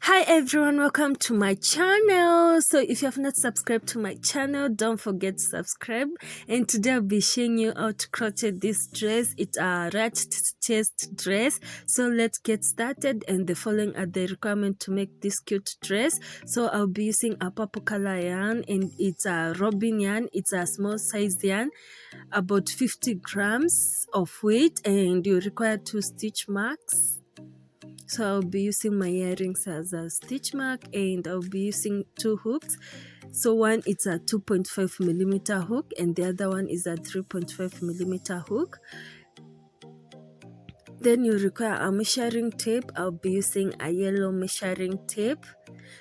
Hi everyone, welcome to my channel. So if you have not subscribed to my channel, don't forget to subscribe. And today I'll be showing you how to crochet this dress. It's a ruched chest dress. So let's get started, and the following are the requirements to make this cute dress. So I'll be using a purple color yarn, and it's a robin yarn. It's a small size yarn, about 50 grams of weight, and you require 2 stitch marks. So I'll be using my earrings as a stitch mark, and I'll be using 2 hooks. So one it's a 2.5 millimeter hook, and the other one is a 3.5 millimeter hook. Then you require a measuring tape. I'll be using a yellow measuring tape.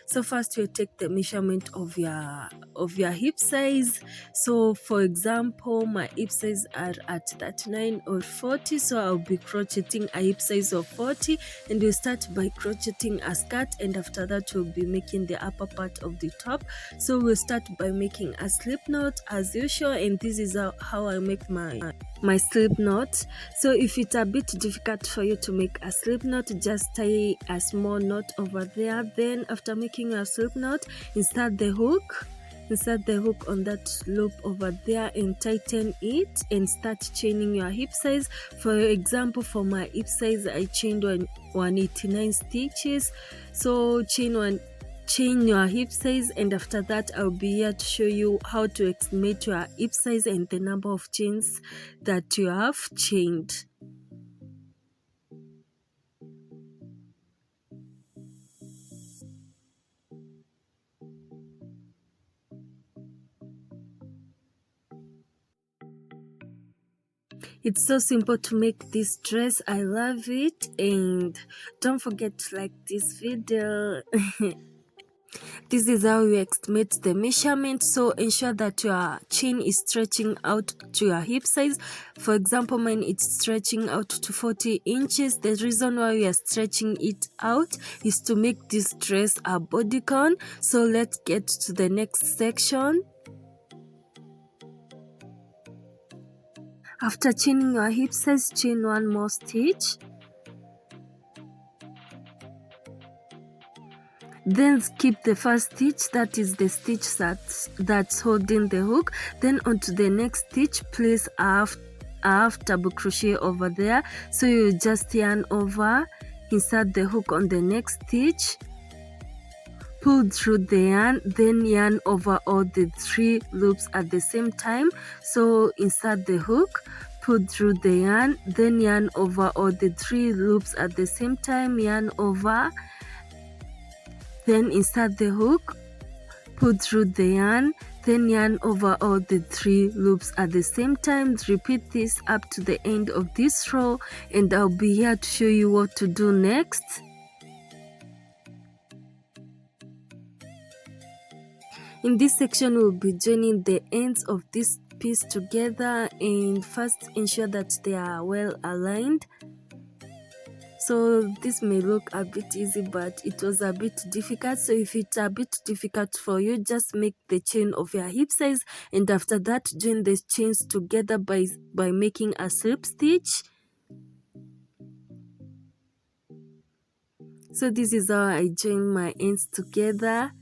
So first you take the measurement of your hip size. So for example, my hip size are at 39 or 40, so I'll be crocheting a hip size of 40, and we start by crocheting a skirt, and after that we'll be making the upper part of the top. So we'll start by making a slip knot as usual, and this is how I make my slip knot. So if it's a bit difficult for you to make a slip knot, just tie a small knot over there. Then after making a slip knot, insert the hook on that loop over there and tighten it, and start chaining your hip size. For example, for my hip size, I chained 189 stitches. So chain your hip size, and after that I'll be here to show you how to estimate your hip size and the number of chains that you have chained. It's so simple to make this dress. I love it, and don't forget to like this video. This is how you estimate the measurement. So ensure that your chain is stretching out to your hip size. For example, mine it's stretching out to 40 inches. The reason why we are stretching it out is to make this dress a bodycon. So let's get to the next section. After chaining your hip size, chain one more stitch. Then skip the first stitch, that is the stitch that's holding the hook. Then onto the next stitch, place a half double crochet over there. So you just yarn over, insert the hook on the next stitch, pull through the yarn, then yarn over all the 3 loops at the same time. So insert the hook, pull through the yarn, then yarn over all the 3 loops at the same time, yarn over, then insert the hook, pull through the yarn, then yarn over all the 3 loops at the same time. Repeat this up to the end of this row, and I'll be here to show you what to do next. In this section, we'll be joining the ends of this piece together, and first ensure that they are well aligned. So this may look a bit easy, but it was a bit difficult. So if it's a bit difficult for you, just make the chain of your hip size, and after that join the chains together by making a slip stitch. So this is how I join my ends together.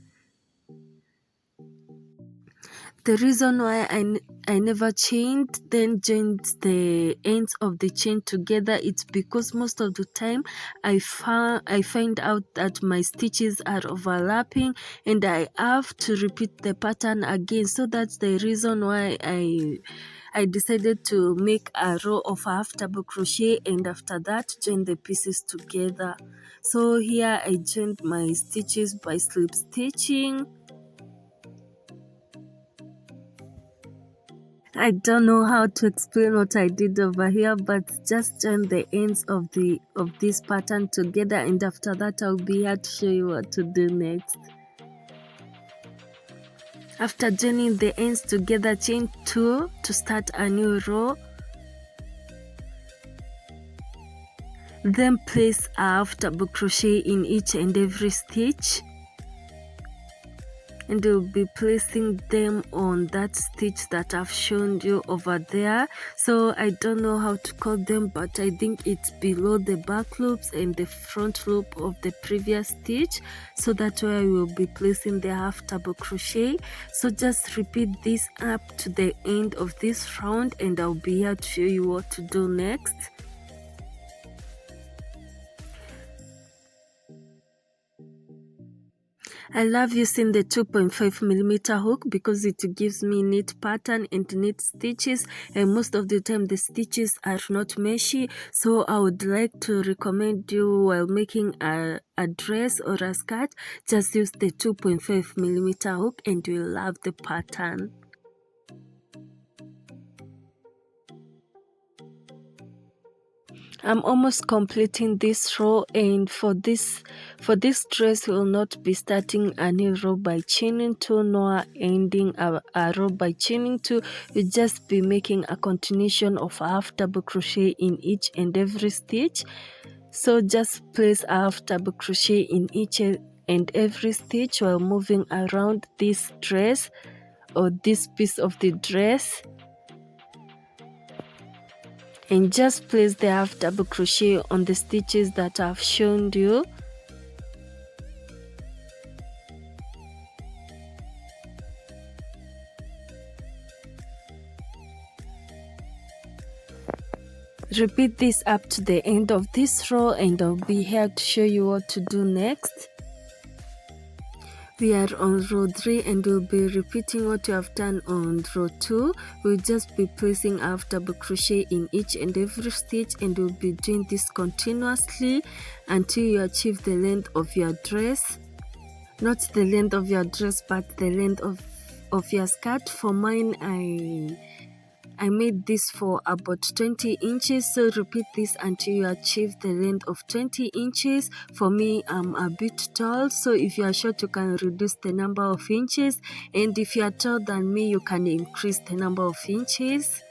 The reason why I never chained then joined the ends of the chain together, it's because most of the time I find out that my stitches are overlapping, and I have to repeat the pattern again. So that's the reason why I decided to make a row of half double crochet, and after that join the pieces together. So here I joined my stitches by slip stitching. I don't know how to explain what I did over here, but just join the ends of this pattern together, and after that I'll be here to show you what to do next. After joining the ends together, chain 2 to start a new row. Then place a half double crochet in each and every stitch. and you'll be placing them on that stitch that I've shown you over there. So I don't know how to call them, but I think it's below the back loops and the front loop of the previous stitch. So that's where we will be placing the half double crochet. So just repeat this up to the end of this round, and I'll be here to show you what to do next. I love using the 2.5mm hook because it gives me neat pattern and neat stitches, and most of the time the stitches are not meshy. So I would like to recommend you, while making a dress or a skirt, just use the 2.5mm hook and you'll love the pattern. I'm almost completing this row, and for this dress we will not be starting a new row by chaining 2 nor ending a row by chaining 2. We'll just be making a continuation of a half double crochet in each and every stitch. So just place a half double crochet in each and every stitch while moving around this dress or this piece of the dress, and just place the half double crochet on the stitches that I've shown you. Repeat this up to the end of this row, and I'll be here to show you what to do next. We are on row 3 and we'll be repeating what you have done on row 2. We'll just be placing half double crochet in each and every stitch, and we'll be doing this continuously until you achieve the length of your dress. Not the length of your dress, but the length of your skirt. For mine, I made this for about 20 inches, so repeat this until you achieve the length of 20 inches. For me, I'm a bit tall, so if you are short, you can reduce the number of inches, and if you are taller than me, you can increase the number of inches.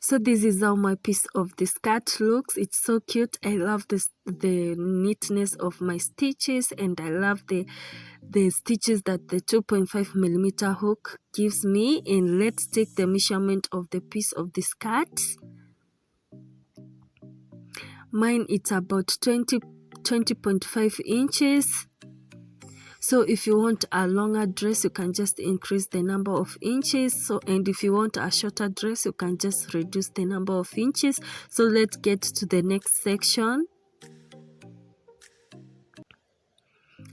So this is how my piece of the skirt looks. It's so cute. I love the neatness of my stitches, and I love the stitches that the 2.5mm hook gives me. And let's take the measurement of the piece of the skirt. Mine it's about 20.5 inches. So if you want a longer dress, you can just increase the number of inches. So, and if you want a shorter dress, you can just reduce the number of inches. So let's get to the next section.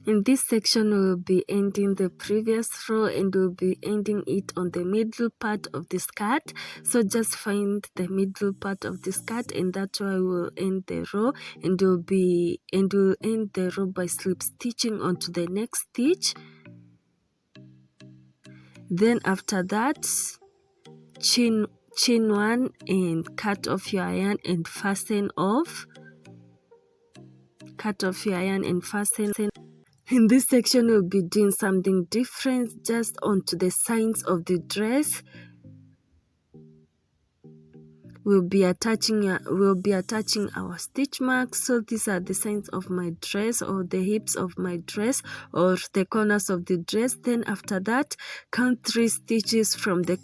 In this section, we will be ending the previous row, and we'll be ending it on the middle part of the skirt. So just find the middle part of the skirt, and that's why we'll end the row, and we'll end the row by slip stitching onto the next stitch. Then after that, chain 1 and cut off your yarn and fasten off. Cut off your yarn and fasten. In this section, we'll be doing something different, just onto the signs of the dress. We'll be attaching our stitch marks. So these are the signs of my dress, or the hips of my dress, or the corners of the dress. Then after that, count 3 stitches from the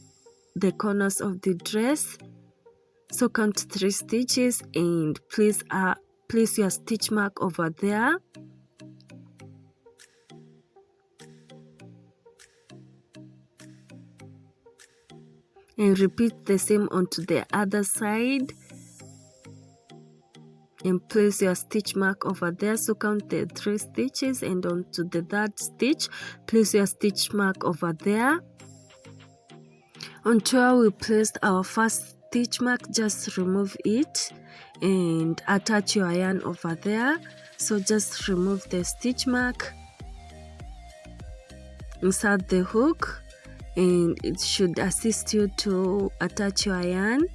corners of the dress. So count 3 stitches and place your stitch mark over there. And repeat the same onto the other side, and place your stitch mark over there. So count the 3 stitches, and onto the 3rd stitch, place your stitch mark over there. Onto where we placed our first stitch mark, just remove it and attach your yarn over there. So just remove the stitch mark, insert the hook, and it should assist you to attach your yarn.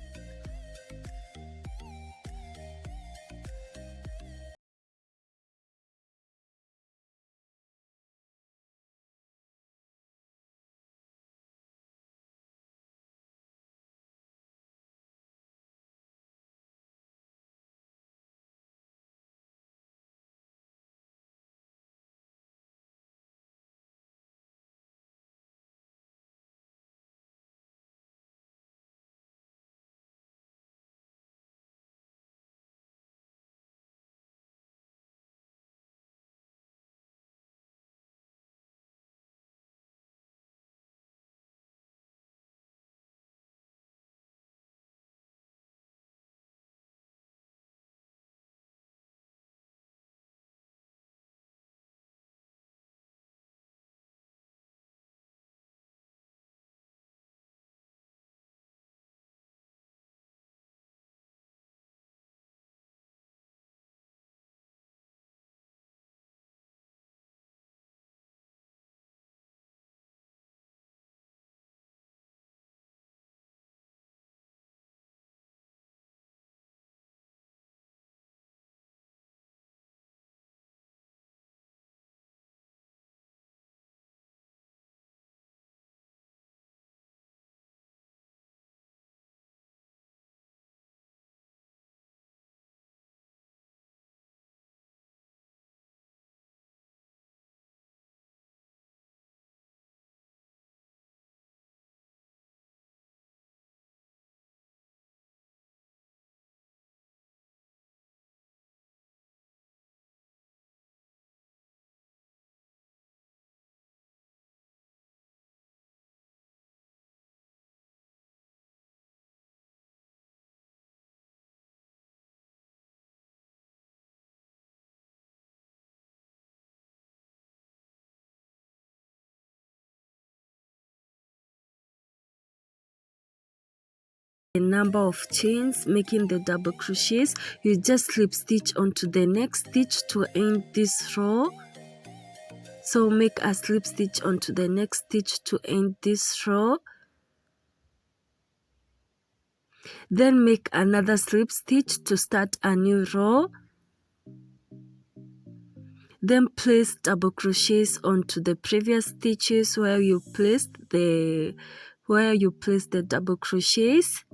the number of chains, making the double crochets. You just slip stitch onto the next stitch to end this row. So make a slip stitch onto the next stitch to end this row. Then make another slip stitch to start a new row. Then place double crochets onto the previous stitches where you placed the double crochets.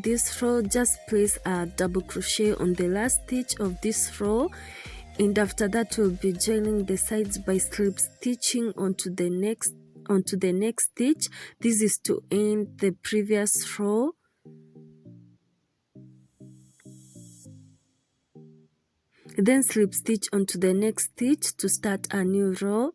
This row, just place a double crochet on the last stitch of this row, and after that we'll be joining the sides by slip stitching onto the next stitch. This is to end the previous row. Then slip stitch onto the next stitch to start a new row.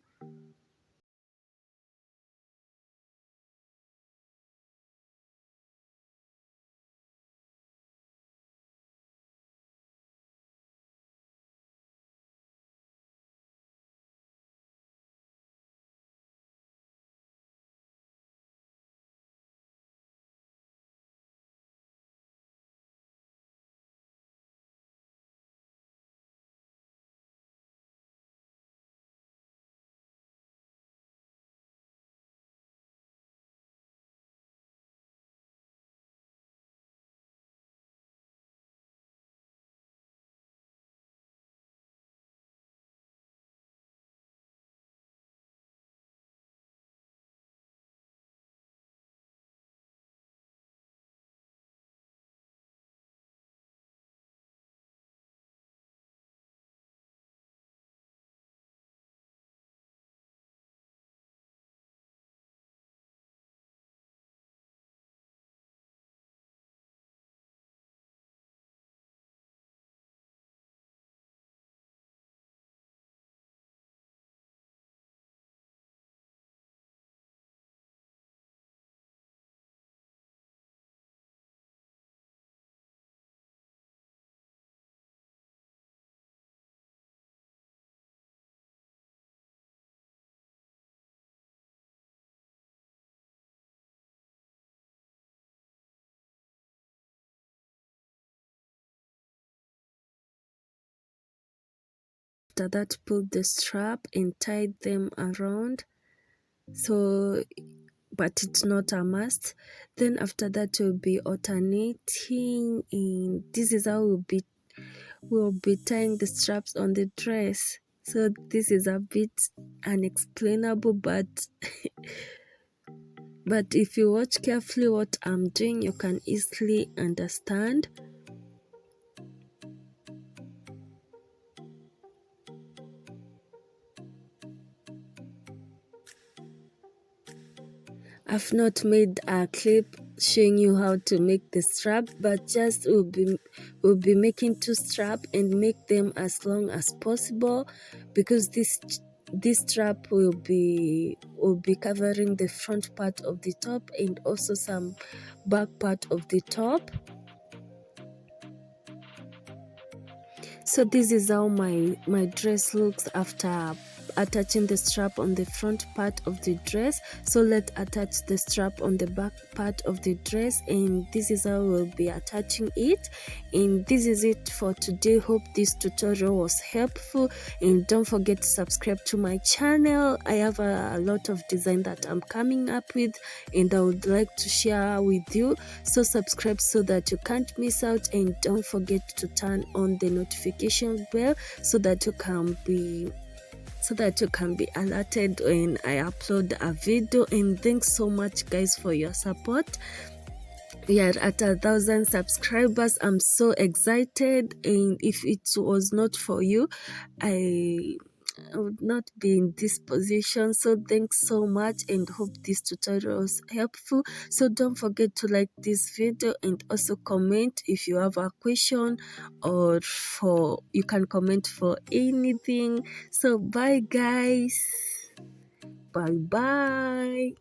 After that, pull the strap and tie them around. So, but it's not a must. Then after that, you'll be alternating, and this is how we'll be tying the straps on the dress. So this is a bit unexplainable, but but if you watch carefully what I'm doing, you can easily understand. I've not made a clip showing you how to make the strap, but just we'll be making two straps and make them as long as possible, because this strap will be covering the front part of the top and also some back part of the top. So this is how my dress looks after attaching the strap on the front part of the dress. So let's attach the strap on the back part of the dress, and this is how we'll be attaching it. And this is it for today. Hope this tutorial was helpful, and don't forget to subscribe to my channel. I have a lot of design that I'm coming up with, and I would like to share with you. So subscribe so that you can't miss out, and don't forget to turn on the notification bell so that you can be alerted when I upload a video. And thanks so much guys for your support. We are at 1,000 subscribers. I'm so excited, and if it was not for you, I would not be in this position. So thanks so much, and hope this tutorial was helpful. So don't forget to like this video, and also comment if you have a question, or you can comment for anything. So bye guys, bye bye.